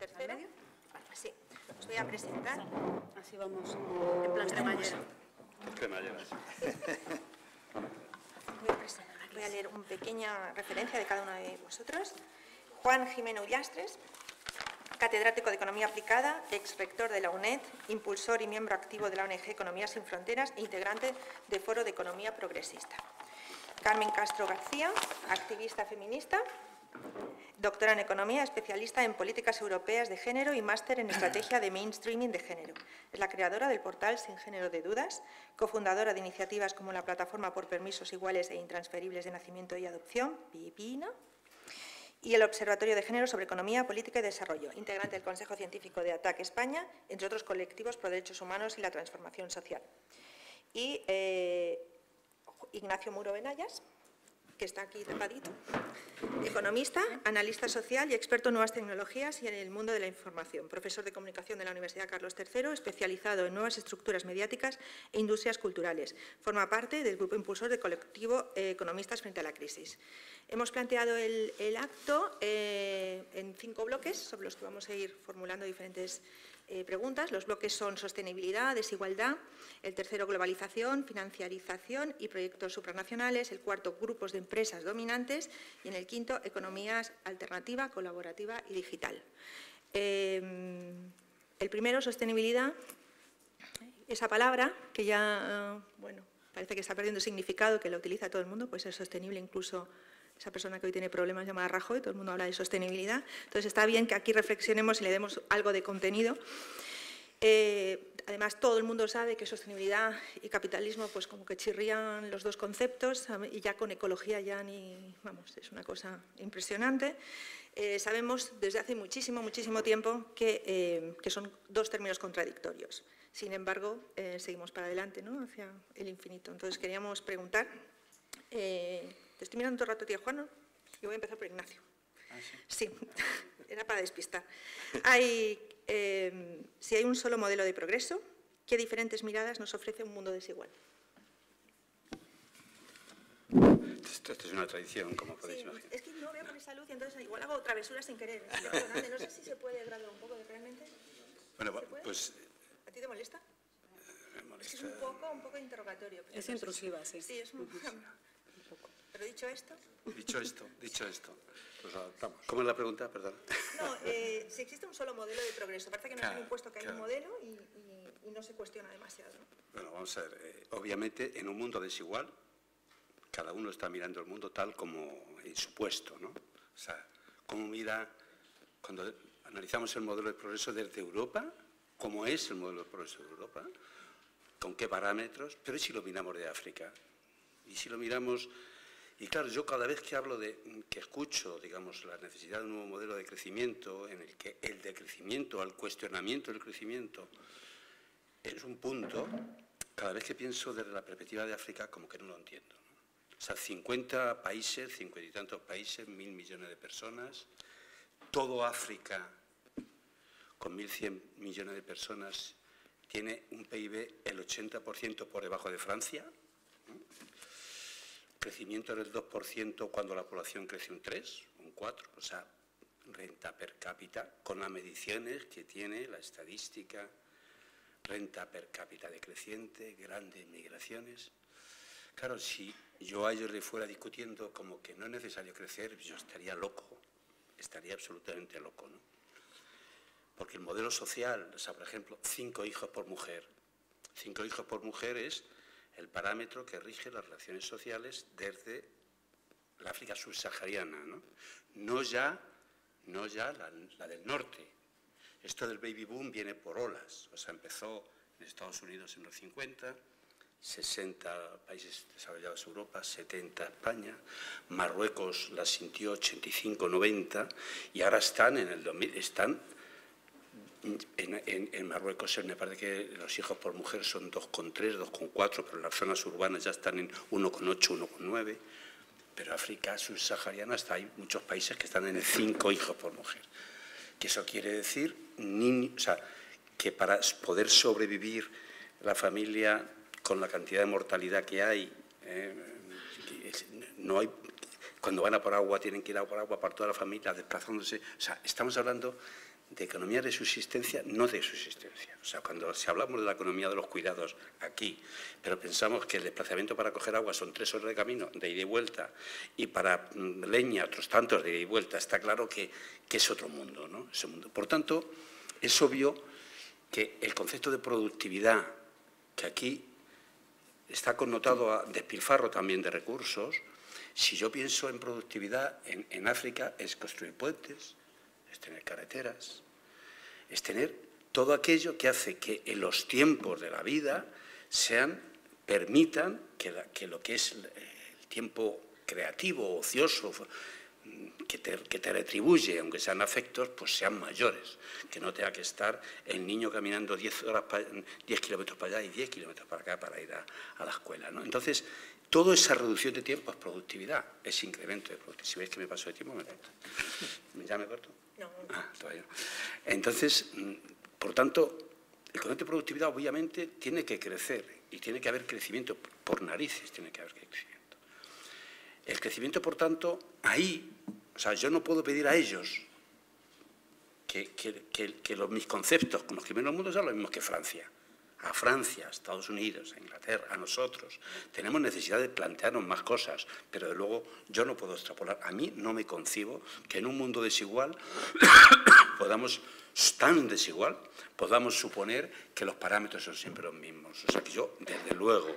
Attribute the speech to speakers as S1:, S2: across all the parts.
S1: tercero. Sí, os voy a presentar.
S2: Así vamos.
S1: En plan cremallera.
S3: Cremalleras.
S1: Voy a leer una pequeña referencia de cada uno de vosotros. Juan Jimeno Ullastres, catedrático de Economía Aplicada, ex rector de la UNED, impulsor y miembro activo de la ONG Economía Sin Fronteras e integrante de Foro de Economía Progresista. Carmen Castro García, activista feminista, doctora en Economía, especialista en Políticas Europeas de Género y máster en Estrategia de Mainstreaming de Género. Es la creadora del portal Sin Género de Dudas, cofundadora de iniciativas como la Plataforma por Permisos Iguales e Intransferibles de Nacimiento y Adopción, PIPINA, y el Observatorio de Género sobre Economía, Política y Desarrollo, integrante del Consejo Científico de ATAC España, entre otros colectivos por derechos humanos y la transformación social. Y Ignacio Muro Benayas, que está aquí tapadito, economista, analista social y experto en nuevas tecnologías y en el mundo de la información, profesor de comunicación de la Universidad Carlos III, especializado en nuevas estructuras mediáticas e industrias culturales. Forma parte del grupo impulsor del colectivo Economistas frente a la crisis. Hemos planteado el acto en 5 bloques, sobre los que vamos a ir formulando diferentes preguntas. Los bloques son sostenibilidad, desigualdad, el tercero globalización, financiarización y proyectos supranacionales, el cuarto grupos de empresas dominantes y en el quinto economías alternativa, colaborativa y digital. El primero, sostenibilidad, esa palabra que ya, bueno, parece que está perdiendo significado, que la utiliza todo el mundo, pues es sostenible incluso. Esa persona que hoy tiene problemas llamada Rajoy, todo el mundo habla de sostenibilidad. Entonces, está bien que aquí reflexionemos y le demos algo de contenido. Además, todo el mundo sabe que sostenibilidad y capitalismo, pues como que chirrían los dos conceptos, y ya con ecología ya ni, vamos, es una cosa impresionante. Sabemos desde hace muchísimo tiempo que son dos términos contradictorios. Sin embargo, seguimos para adelante, ¿no?, hacia el infinito. Entonces, queríamos preguntar... Te estoy mirando todo el rato, tía Juan, ¿no? Yo voy a empezar por Ignacio.
S3: ¿Ah, sí?
S1: Sí, era para despistar. Si hay un solo modelo de progreso, ¿qué diferentes miradas nos ofrece un mundo desigual?
S3: Esto es una tradición, como podéis imaginar.
S1: Es que no veo con esa luz y entonces igual hago travesuras sin querer. No sé si se puede graduar un poco realmente.
S3: Bueno, pues...
S1: ¿A ti te molesta?
S3: Me molesta.
S1: Es un poco interrogatorio.
S2: Es intrusiva, sí.
S1: Sí, es un poco. Pero dicho esto...
S3: Dicho esto. Pues adaptamos. ¿Cómo es la pregunta? Perdón.
S1: No, si existe un solo modelo de progreso. Parece que no es un impuesto que hay un modelo y no se cuestiona demasiado, ¿no?
S3: Bueno, vamos a ver. Obviamente, en un mundo desigual, cada uno está mirando el mundo tal como en su puesto, ¿no? O sea, cómo mira, cuando analizamos el modelo de progreso desde Europa, cómo es el modelo de progreso de Europa, con qué parámetros, pero ¿y si lo miramos de África? Y si lo miramos... Y claro, yo cada vez que hablo que escucho, digamos, la necesidad de un nuevo modelo de crecimiento, en el que el decrecimiento, el cuestionamiento del crecimiento, es un punto, cada vez que pienso desde la perspectiva de África, como que no lo entiendo, ¿no? O sea, 50 países, 50 y tantos países, 1.000 millones de personas, todo África, con 1.100 millones de personas, tiene un PIB el 80% por debajo de Francia, ¿no? Crecimiento del 2% cuando la población crece un 3, un 4, o sea, renta per cápita, con las mediciones que tiene la estadística, renta per cápita decreciente, grandes migraciones. Claro, si yo a ellos le fuera discutiendo como que no es necesario crecer, yo estaría loco, estaría absolutamente loco, ¿no? Porque el modelo social, o sea, por ejemplo, 5 hijos por mujer. 5 hijos por mujer es el parámetro que rige las relaciones sociales desde la África subsahariana, ¿no? No ya la del norte. Esto del baby boom viene por olas. O sea, empezó en Estados Unidos en los 50, 60 países desarrollados de Europa, 70 España, Marruecos la sintió 85, 90 y ahora están en el 2000, están en Marruecos me parece que los hijos por mujer son 2,3, 2,4, pero en las zonas urbanas ya están en 1,8, 1,9. Pero África subsahariana hasta hay muchos países que están en el 5 hijos por mujer. Que eso quiere decir que para poder sobrevivir la familia con la cantidad de mortalidad que hay, no hay cuando van a por agua tienen que ir a por agua para toda la familia, desplazándose. O sea, estamos hablando de economía de subsistencia, no de subsistencia. O sea, si hablamos de la economía de los cuidados aquí, pero pensamos que el desplazamiento para coger agua son 3 horas de camino, de ida y vuelta, y para leña otros tantos de ida y vuelta, está claro que es otro mundo, ¿no? Ese mundo. Por tanto, es obvio que el concepto de productividad, que aquí está connotado a despilfarro también de recursos, si yo pienso en productividad en África es construir puentes, es tener carreteras, es tener todo aquello que hace que en los tiempos de la vida permitan que lo que es el tiempo creativo, ocioso, que te retribuye, aunque sean afectos, pues sean mayores, que no tenga que estar el niño caminando 10 kilómetros para allá y 10 kilómetros para acá para ir a la escuela, ¿no? Entonces, toda esa reducción de tiempo es productividad, es incremento de productividad. Si veis que me paso de tiempo, me corto. ¿Ya me corto?
S1: No.
S3: Todavía no. Entonces, por tanto, el concepto de productividad obviamente tiene que crecer y tiene que haber crecimiento, por narices tiene que haber crecimiento. El crecimiento, por tanto, ahí, o sea, yo no puedo pedir a ellos que mis conceptos con los que viven el mundo sean los mismos que Francia. A Francia, a Estados Unidos, a Inglaterra, a nosotros. Tenemos necesidad de plantearnos más cosas, pero de luego yo no puedo extrapolar. A mí no me concibo que en un mundo desigual tan desigual, podamos suponer que los parámetros son siempre los mismos. O sea que yo, desde luego,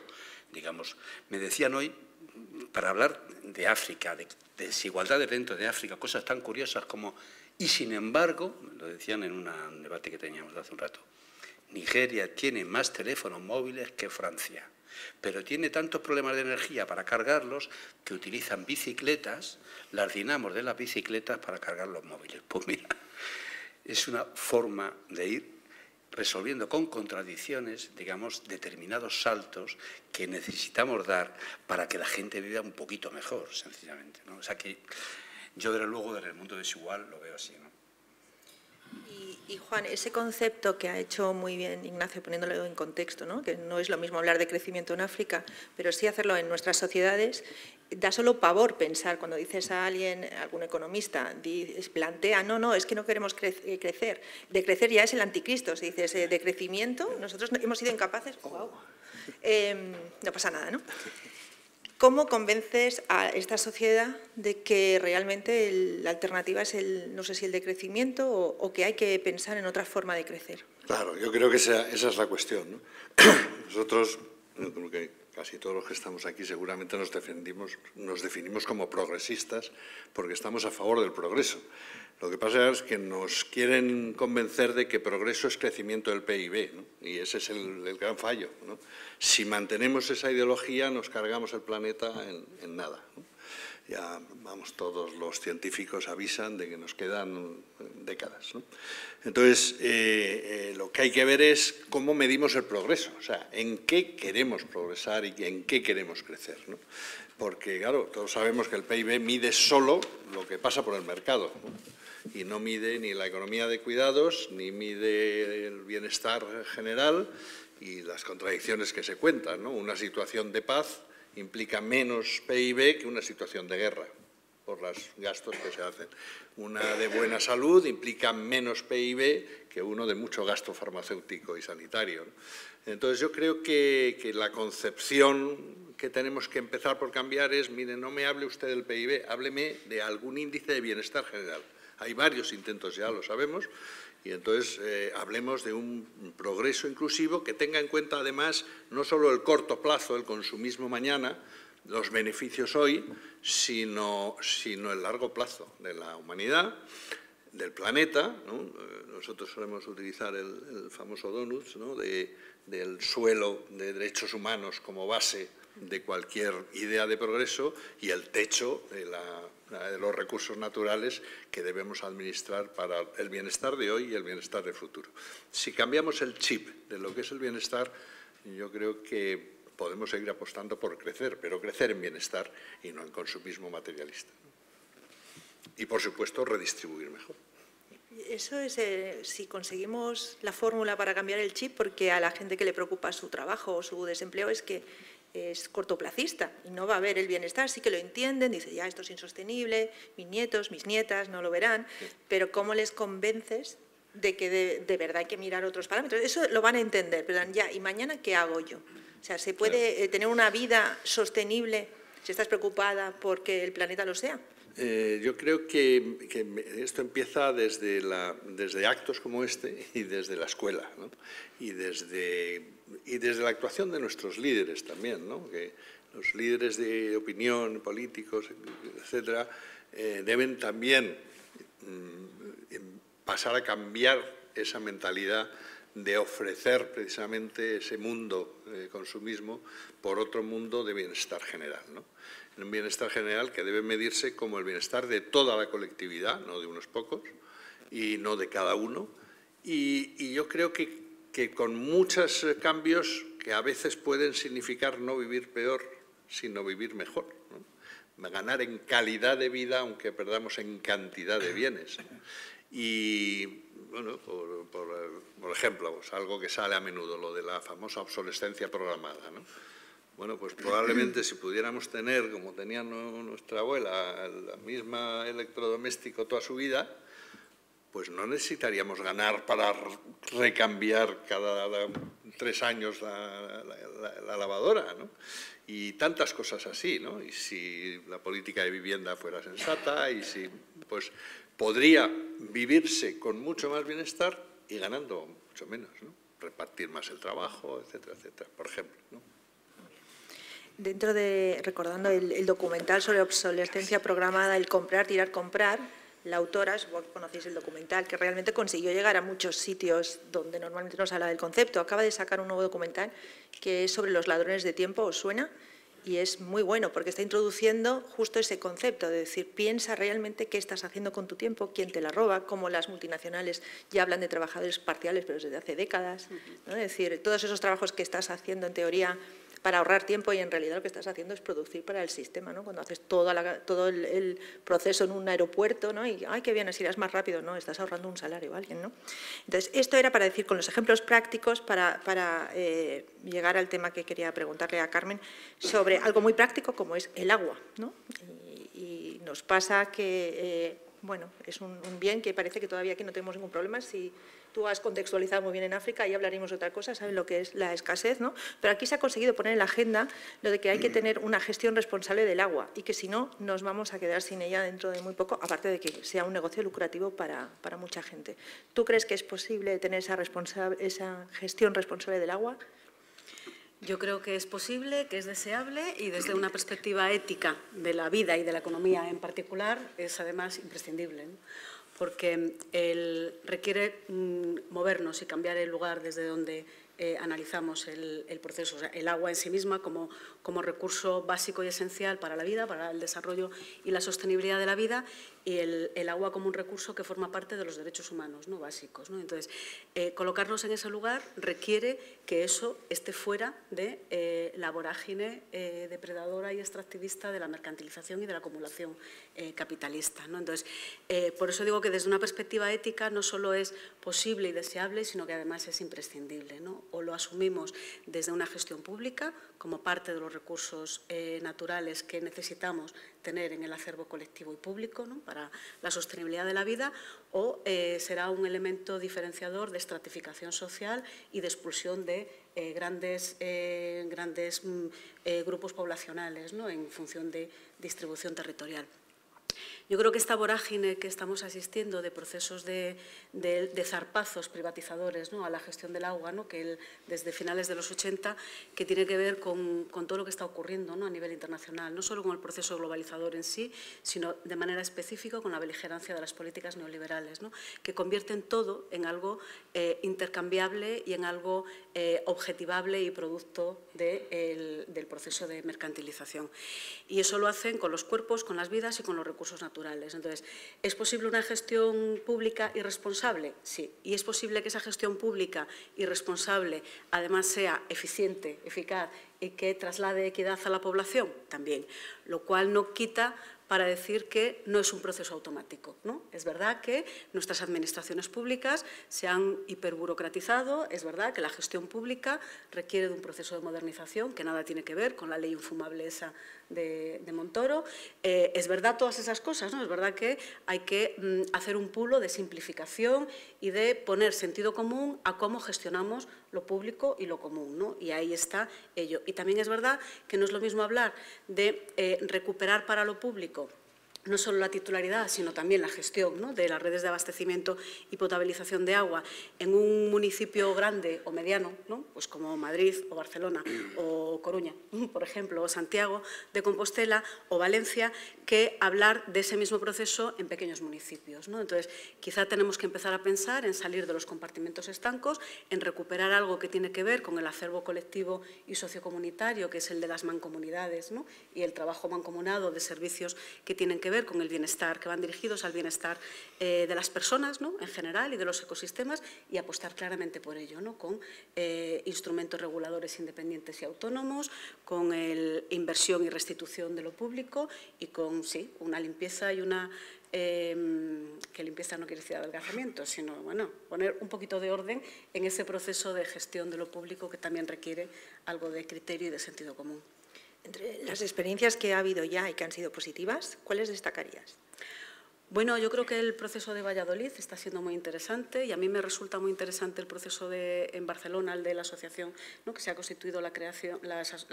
S3: digamos, me decían hoy, para hablar de África, de desigualdades dentro de África, cosas tan curiosas como, y sin embargo, lo decían en un debate que teníamos hace un rato, Nigeria tiene más teléfonos móviles que Francia, pero tiene tantos problemas de energía para cargarlos que utilizan bicicletas, las dinamos de las bicicletas para cargar los móviles. Pues mira, es una forma de ir resolviendo con contradicciones, digamos, determinados saltos que necesitamos dar para que la gente viva un poquito mejor, sencillamente, ¿no? O sea que yo, desde luego, desde el mundo desigual lo veo así, ¿no?
S1: Y Juan, ese concepto que ha hecho muy bien Ignacio poniéndolo en contexto, ¿no? Que no es lo mismo hablar de crecimiento en África, pero sí hacerlo en nuestras sociedades, da solo pavor pensar cuando dices a alguien, algún economista, plantea, no, es que no queremos crecer. De crecer ya es el anticristo, si dices de crecimiento, nosotros hemos sido incapaces, wow, no pasa nada, ¿no? ¿Cómo convences a esta sociedad de que realmente la alternativa es no sé si el decrecimiento o que hay que pensar en otra forma de crecer?
S4: Claro, yo creo que esa es la cuestión, ¿no? Nosotros, creo que casi todos los que estamos aquí seguramente nos definimos como progresistas porque estamos a favor del progreso. Lo que pasa es que nos quieren convencer de que progreso es crecimiento del PIB, ¿no? Y ese es el gran fallo, ¿no? Si mantenemos esa ideología nos cargamos el planeta en nada, ¿no? Ya, vamos, todos los científicos avisan de que nos quedan décadas, ¿no? Entonces, lo que hay que ver es cómo medimos el progreso, o sea, en qué queremos progresar y en qué queremos crecer, ¿no? Porque, claro, todos sabemos que el PIB mide solo lo que pasa por el mercado, ¿no? Y no mide ni la economía de cuidados, ni mide el bienestar general y las contradicciones que se cuentan, ¿no? Una situación de paz implica menos PIB que una situación de guerra, por los gastos que se hacen. Una de buena salud implica menos PIB que uno de mucho gasto farmacéutico y sanitario, ¿no? Entonces, yo creo que la concepción que tenemos que empezar por cambiar es, mire, no me hable usted del PIB, hábleme de algún índice de bienestar general. Hay varios intentos ya, lo sabemos, y entonces hablemos de un progreso inclusivo que tenga en cuenta, además, no solo el corto plazo, el consumismo mañana, los beneficios hoy, sino el largo plazo de la humanidad, del planeta, ¿no? Nosotros solemos utilizar el famoso donut, ¿no? Del suelo de derechos humanos como base de cualquier idea de progreso y el techo de los recursos naturales que debemos administrar para el bienestar de hoy y el bienestar del futuro. Si cambiamos el chip de lo que es el bienestar, yo creo que podemos seguir apostando por crecer, pero crecer en bienestar y no en consumismo materialista. Y, por supuesto, redistribuir mejor.
S1: Eso es si conseguimos la fórmula para cambiar el chip, porque a la gente que le preocupa su trabajo o su desempleo es que es cortoplacista y no va a ver el bienestar. Sí que lo entienden, dice, ya, esto es insostenible, mis nietos, mis nietas no lo verán, pero ¿cómo les convences de que de verdad hay que mirar otros parámetros? Eso lo van a entender, pero ya, ¿y mañana qué hago yo? O sea, ¿se puede tener una vida sostenible si estás preocupada porque el planeta lo sea?
S4: Yo creo que esto empieza desde actos como este y desde la escuela, ¿no? y desde la actuación de nuestros líderes también, ¿no? Que los líderes de opinión, políticos, etcétera, deben también pasar a cambiar esa mentalidad de ofrecer precisamente ese mundo de consumismo por otro mundo de bienestar general, ¿no? Un bienestar general que debe medirse como el bienestar de toda la colectividad, no de unos pocos, y no de cada uno. Y yo creo que con muchos cambios que a veces pueden significar no vivir peor, sino vivir mejor, ¿no? Ganar en calidad de vida, aunque perdamos en cantidad de bienes. Y, bueno, por ejemplo, pues algo que sale a menudo, lo de la famosa obsolescencia programada, ¿no? Bueno, pues probablemente si pudiéramos tener, como tenía nuestra abuela, la misma electrodoméstico toda su vida, pues no necesitaríamos ganar para recambiar cada 3 años la lavadora, ¿no? Y tantas cosas así, ¿no? Y si la política de vivienda fuera sensata, y si, pues, podría vivirse con mucho más bienestar y ganando mucho menos, ¿no? Repartir más el trabajo, etcétera, etcétera, por ejemplo, ¿no?
S1: Dentro de, recordando el documental sobre obsolescencia programada, el comprar, tirar, comprar, la autora, supongo que conocéis el documental, que realmente consiguió llegar a muchos sitios donde normalmente no se habla del concepto. Acaba de sacar un nuevo documental que es sobre los ladrones de tiempo, ¿os suena? Y es muy bueno porque está introduciendo justo ese concepto de decir, piensa realmente qué estás haciendo con tu tiempo, quién te la roba, cómo las multinacionales ya hablan de trabajadores parciales, pero desde hace décadas, ¿no? Es decir, todos esos trabajos que estás haciendo en teoría para ahorrar tiempo y en realidad lo que estás haciendo es producir para el sistema, ¿no? Cuando haces todo el proceso en un aeropuerto, ¿no? Y, ¡ay, qué bien, así irás más rápido! No, estás ahorrando un salario a alguien, ¿no? Entonces, esto era para decir, con los ejemplos prácticos, para llegar al tema que quería preguntarle a Carmen, sobre algo muy práctico como es el agua, ¿no? Y nos pasa que, bueno, es un bien que parece que todavía aquí no tenemos ningún problema. Si tú has contextualizado muy bien en África, ahí hablaremos de otra cosa, saben lo que es la escasez, ¿no? Pero aquí se ha conseguido poner en la agenda lo de que hay que tener una gestión responsable del agua y que si no nos vamos a quedar sin ella dentro de muy poco, aparte de que sea un negocio lucrativo para mucha gente. ¿Tú crees que es posible tener esa gestión responsable del agua?
S2: Yo creo que es posible, que es deseable y desde una perspectiva ética de la vida y de la economía en particular es además imprescindible, ¿no? Porque requiere movernos y cambiar el lugar desde donde analizamos el proceso. O sea, el agua en sí misma como recurso básico y esencial para la vida, para el desarrollo y la sostenibilidad de la vida, y el agua como un recurso que forma parte de los derechos humanos, ¿no? Básicos, ¿no? Entonces, colocarnos en ese lugar requiere que eso esté fuera de la vorágine depredadora y extractivista de la mercantilización y de la acumulación capitalista, ¿no? Entonces, por eso digo que desde una perspectiva ética no solo es posible y deseable, sino que además es imprescindible, ¿no? O lo asumimos desde una gestión pública como parte de los recursos naturales que necesitamos tener en el acervo colectivo y público, ¿no? Para la sostenibilidad de la vida, o será un elemento diferenciador de estratificación social y de expulsión de grandes grupos poblacionales, ¿no? En función de distribución territorial. Yo creo que esta vorágine que estamos asistiendo de procesos de zarpazos privatizadores, ¿no? A la gestión del agua, ¿no? Que desde finales de los 80, que tiene que ver con todo lo que está ocurriendo, ¿no? A nivel internacional, no solo con el proceso globalizador en sí, sino de manera específica con la beligerancia de las políticas neoliberales, ¿no? Que convierten todo en algo intercambiable y en algo objetivable y producto del proceso de mercantilización. Y eso lo hacen con los cuerpos, con las vidas y con los recursos naturales. Entonces, ¿es posible una gestión pública y responsable? Sí. ¿Y es posible que esa gestión pública y responsable además sea eficiente, eficaz y que traslade equidad a la población? También. Lo cual no quita para decir que no es un proceso automático, ¿no? Es verdad que nuestras administraciones públicas se han hiperburocratizado, es verdad que la gestión pública requiere de un proceso de modernización que nada tiene que ver con la ley infumable esa de Montoro. Es verdad todas esas cosas, ¿no? Es verdad que hay que hacer un pulo de simplificación y de poner sentido común a cómo gestionamos lo público y lo común, ¿no? Y ahí está ello. Y también es verdad que no es lo mismo hablar de recuperar para lo público no solo la titularidad, sino también la gestión, ¿no?, de las redes de abastecimiento y potabilización de agua en un municipio grande o mediano, ¿no?, pues como Madrid o Barcelona o Coruña, por ejemplo, o Santiago de Compostela o Valencia, que hablar de ese mismo proceso en pequeños municipios, ¿no? Entonces, quizá tenemos que empezar a pensar en salir de los compartimentos estancos, en recuperar algo que tiene que ver con el acervo colectivo y sociocomunitario, que es el de las mancomunidades, ¿no?, y el trabajo mancomunado de servicios que tienen que ver con el bienestar, que van dirigidos al bienestar de las personas, ¿no?, en general, y de los ecosistemas, y apostar claramente por ello, ¿no?, con instrumentos reguladores independientes y autónomos, con inversión y restitución de lo público y con, sí, una limpieza y una... que limpieza no quiere decir adelgazamiento, sino, bueno, poner un poquito de orden en ese proceso de gestión de lo público que también requiere algo de criterio y de sentido común.
S1: Entre las experiencias que ha habido ya y que han sido positivas, ¿cuáles destacarías?
S2: Bueno, yo creo que el proceso de Valladolid está siendo muy interesante y a mí me resulta muy interesante el proceso en Barcelona, el de la asociación, ¿no?, que se ha constituido la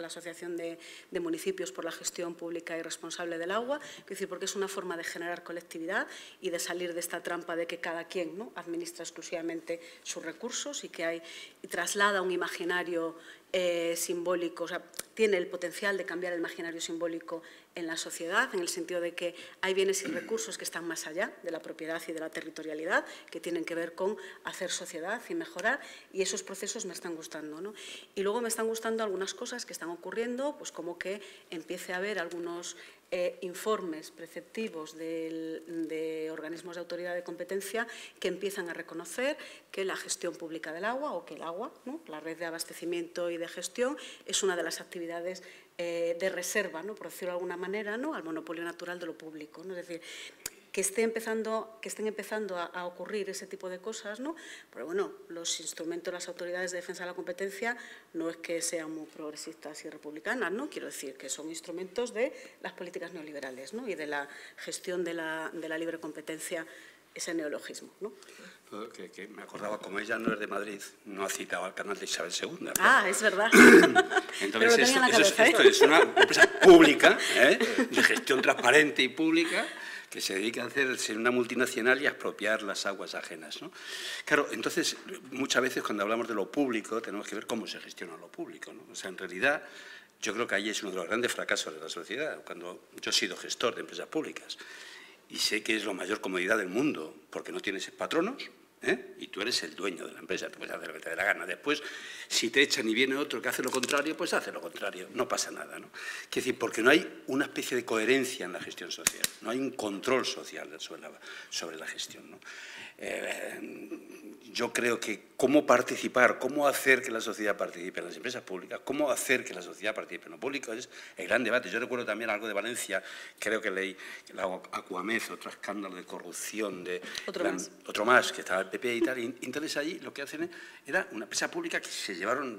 S2: Asociación de Municipios por la Gestión Pública y Responsable del Agua, es decir, porque es una forma de generar colectividad y de salir de esta trampa de que cada quien, ¿no?, administra exclusivamente sus recursos y traslada un imaginario simbólico, o sea, tiene el potencial de cambiar el imaginario simbólico en la sociedad, en el sentido de que hay bienes y recursos que están más allá de la propiedad y de la territorialidad, que tienen que ver con hacer sociedad y mejorar, y esos procesos me están gustando, ¿no? Y luego me están gustando algunas cosas que están ocurriendo, pues como que empiece a haber algunos informes preceptivos de organismos de autoridad de competencia que empiezan a reconocer que la gestión pública del agua, o que el agua, ¿no?, la red de abastecimiento y de gestión, es una de las actividades de reserva, ¿no?, por decirlo de alguna manera, ¿no?, al monopolio natural de lo público, ¿no? Es decir, que estén empezando a ocurrir ese tipo de cosas, ¿no? Pero bueno, los instrumentos, las autoridades de defensa de la competencia no es que sean muy progresistas y republicanas, ¿no? Quiero decir que son instrumentos de las políticas neoliberales, ¿no?, y de la gestión de la libre competencia, ese neologismo, ¿no?
S3: Que me acordaba, como ella no es de Madrid, no ha citado al canal de Isabel II. ¿no?
S2: Ah, es verdad.
S3: Entonces, esto es una empresa pública, de gestión transparente y pública, que se dedica a hacer una multinacional y a expropiar las aguas ajenas, ¿no? Claro, entonces, muchas veces cuando hablamos de lo público tenemos que ver cómo se gestiona lo público, ¿no? O sea, en realidad, yo creo que ahí es uno de los grandes fracasos de la sociedad. Cuando yo he sido gestor de empresas públicas y sé que es la mayor comodidad del mundo, porque no tienes patronos, y tú eres el dueño de la empresa, tú puedes hacer lo que te dé la gana. Después, si te echan y viene otro que hace lo contrario, pues hace lo contrario, no pasa nada, ¿no? Quiero decir, porque no hay una especie de coherencia en la gestión social, no hay un control social sobre la gestión, ¿no? Yo creo que cómo participar, cómo hacer que la sociedad participe en las empresas públicas, cómo hacer que la sociedad participe en lo público es el gran debate. Yo recuerdo también algo de Valencia, creo que leí la Aquamed, otro escándalo de corrupción, otro más, que estaba el PP y tal, y entonces allí lo que hacen era una empresa pública que se llevaron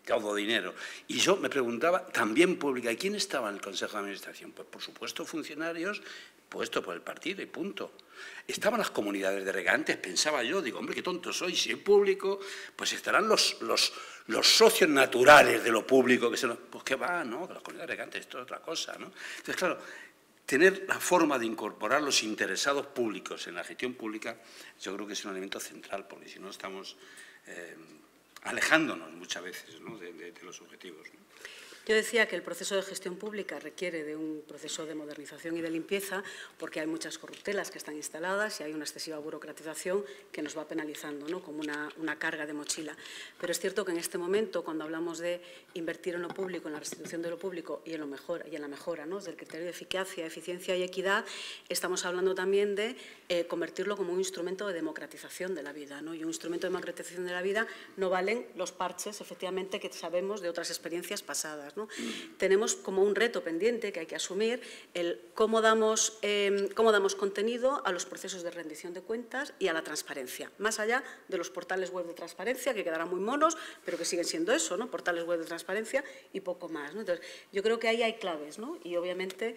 S3: todo dinero. Y yo me preguntaba, también pública, ¿y quién estaba en el Consejo de Administración? Pues por supuesto funcionarios puestos por el partido y punto. Estaban las comunidades de regantes, pensaba yo, digo, hombre, qué tonto soy, si es público, pues estarán los socios naturales de lo público, pues qué va, ¿no? Las comunidades de regantes, esto es otra cosa, ¿no? Entonces, claro, tener la forma de incorporar los interesados públicos en la gestión pública, yo creo que es un elemento central, porque si no estamos alejándonos muchas veces, ¿no?, de los objetivos, ¿no?
S2: Yo decía que el proceso de gestión pública requiere de un proceso de modernización y de limpieza porque hay muchas corruptelas que están instaladas y hay una excesiva burocratización que nos va penalizando, ¿no?, como una carga de mochila. Pero es cierto que en este momento, cuando hablamos de invertir en lo público, en la restitución de lo público y en la mejora, ¿no?, del criterio de eficacia, eficiencia y equidad, estamos hablando también de convertirlo como un instrumento de democratización de la vida, ¿no? Y un instrumento de democratización de la vida no valen los parches, efectivamente, que sabemos de otras experiencias pasadas, ¿no? ¿no? Tenemos como un reto pendiente que hay que asumir el cómo damos contenido a los procesos de rendición de cuentas y a la transparencia, más allá de los portales web de transparencia, que quedarán muy monos, pero que siguen siendo eso, ¿no? Portales web de transparencia y poco más, ¿no? Entonces, yo creo que ahí hay claves, ¿no? Y obviamente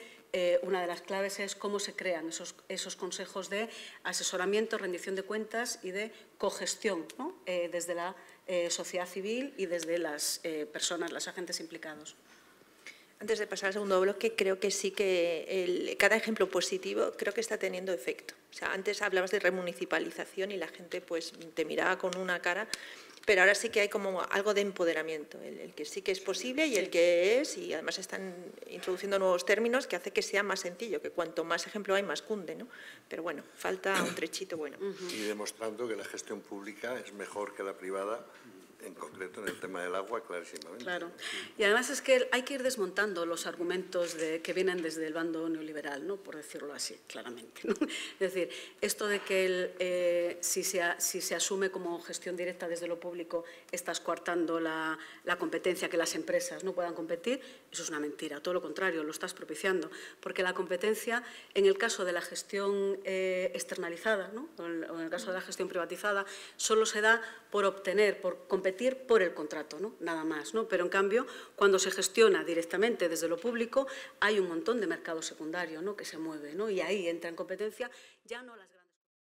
S2: una de las claves es cómo se crean esos consejos de asesoramiento, rendición de cuentas y de cogestión, ¿no? Desde la sociedad civil y desde las personas, los agentes implicados.
S1: Antes de pasar al segundo bloque, creo que sí que cada ejemplo positivo creo que está teniendo efecto. O sea, antes hablabas de remunicipalización y la gente pues te miraba con una cara, pero ahora sí que hay como algo de empoderamiento, el que sí que es posible y el que es, y además están introduciendo nuevos términos que hace que sea más sencillo, que cuanto más ejemplo hay, más cunde, ¿no? Pero bueno, falta un trechito bueno.
S4: Y demostrando que la gestión pública es mejor que la privada, en concreto en el tema del agua, clarísimamente.
S2: Claro. Y además es que hay que ir desmontando los argumentos que vienen desde el bando neoliberal, ¿no? Por decirlo así, claramente, ¿no? Es decir, esto de que si se asume como gestión directa desde lo público, estás coartando la competencia, que las empresas no puedan competir, eso es una mentira. Todo lo contrario, lo estás propiciando. Porque la competencia, en el caso de la gestión externalizada, ¿no? O en el caso de la gestión privatizada, solo se da por obtener, por competir por el contrato, ¿no? Nada más, ¿no? Pero en cambio, cuando se gestiona directamente desde lo público, hay un montón de mercado secundario, ¿no? Que se mueve, ¿no? Y ahí entra en competencia ya no las